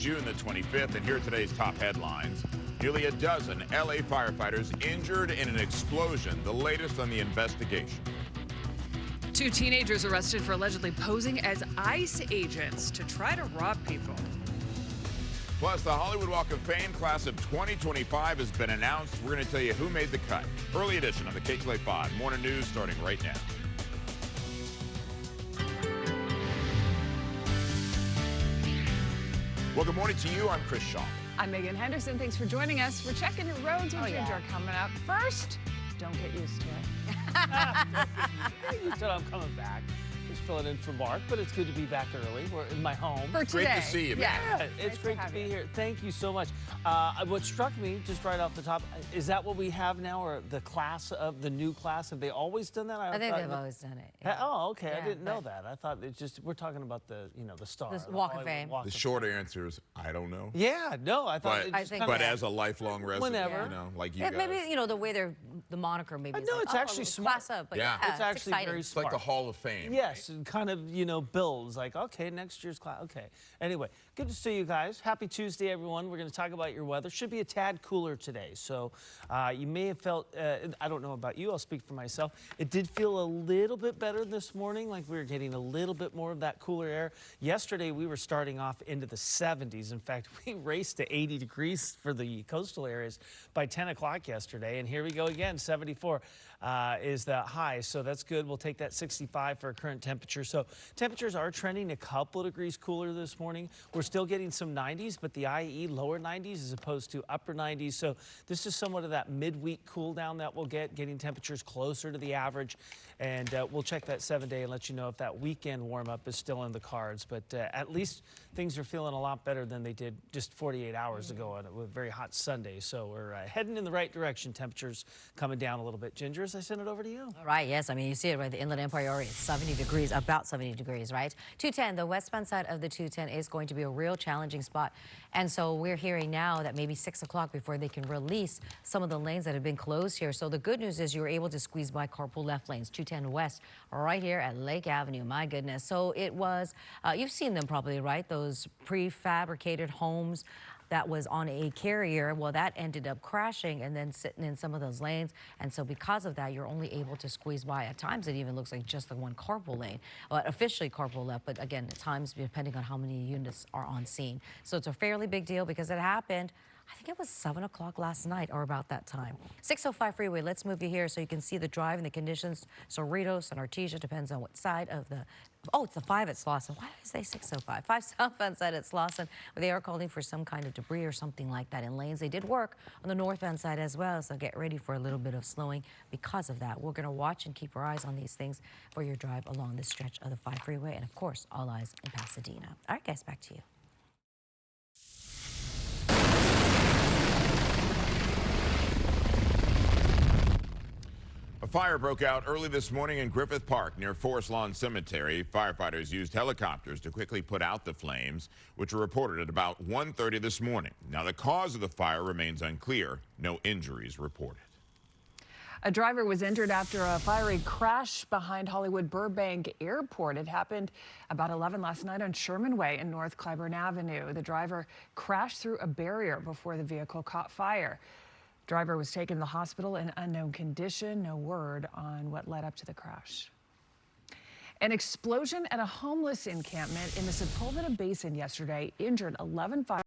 June the 25th, and here are today's top headlines. Nearly a dozen LA firefighters injured in an explosion, the latest on the investigation. 2 teenagers arrested for allegedly posing as ICE agents to try to rob people. Plus, the Hollywood Walk of Fame class of 2025 has been announced. We're going to tell you who made the cut. Early edition of the KTLA 5 Morning News starting right now. Well, good morning to you. I'm Chris Shaw. I'm Megan Henderson. Thanks for joining us. We're checking your roads with Ginger coming up. First, don't get used to it. You said I'm coming back. Just filling in for Mark, but it's good to be back early. We're in my home. For today. Great to see you, man. Yeah, it's great to be here. Thank you so much. What struck me, just right off the top, is that what we have now, or the class of the new class? Have they always done that? I think they've always done it. Yeah. Oh, okay. Yeah, I didn't know that. I thought it's just, we're talking about the, the star. The Walk of Fame. The short answer is, I don't know. Yeah, no, I thought But, it just think kinda- but as a lifelong resident, Whenever. like you Yeah, guys. maybe, the way the moniker maybe is No, like, it's actually smart. class up, but Yeah. yeah, It's actually exciting. very It's like smart. the Hall of Fame. Yes, and kind of, builds like, okay, next year's class. Okay. Anyway, good to see you guys. Happy Tuesday, everyone. We're going to talk about your weather. Should be a tad cooler today. So you may have felt, I don't know about you, I'll speak for myself. It did feel a little bit better this morning, like we were getting a little bit more of that cooler air. Yesterday, we were starting off into the 70s. In fact, we raced to 80 degrees for the coastal areas by 10 o'clock yesterday. And here we go again, 74 is the high. So that's good. We'll take that 65 for current temperature. So temperatures are trending a couple of degrees cooler this morning. We're still getting some 90s, but the IE lower 90s as opposed to upper 90s. So this is somewhat of that midweek cool down that we'll get, getting temperatures closer to the average. And we'll check that 7-day and let you know if that weekend warm up is still in the cards. But at least things are feeling a lot better than they did just 48 hours ago on a very hot Sunday. So we're heading in the right direction. Temperatures coming down a little bit. Ginger, as I send it over to you. All right, yes. I mean, you see it right. The Inland Empire area is 70 degrees, about 70 degrees, right? 210, the westbound side of the 210 is going to be a real challenging spot. And so we're hearing now that maybe 6 o'clock before they can release some of the lanes that have been closed here. So the good news is you were able to squeeze by carpool left lanes, 210 west, right here at Lake Avenue. My goodness. So it was, you've seen them probably, right? Those prefabricated homes that was on a carrier. Well, that ended up crashing and then sitting in some of those lanes. And so because of that, you're only able to squeeze by. At times, it even looks like just the one carpool lane, officially carpool left. But again, at times, depending on how many units are on scene. So it's a fairly big deal because it happened, I think it was 7 o'clock last night or about that time. 605 freeway, let's move you here so you can see the drive and the conditions. Cerritos and Artesia, depends on what side of the, oh, it's the 5 at Slauson. Why did I say 605? 5 southbound side at Slauson. They are calling for some kind of debris or something like that in lanes. They did work on the northbound side as well, so get ready for a little bit of slowing because of that. We're going to watch and keep our eyes on these things for your drive along this stretch of the 5 freeway. And of course, all eyes in Pasadena. All right, guys, back to you. A fire broke out early this morning in Griffith Park near Forest Lawn Cemetery. Firefighters used helicopters to quickly put out the flames, which were reported at about 1:30 this morning. Now, the cause of the fire remains unclear. No injuries reported. A driver was injured after a fiery crash behind Hollywood Burbank Airport. It happened about 11 last night on Sherman Way in North Clybourne Avenue. The driver crashed through a barrier before the vehicle caught fire. Driver was taken to the hospital in unknown condition. No word on what led up to the crash. An explosion at a homeless encampment in the Sepulveda Basin yesterday injured 11 firefighters.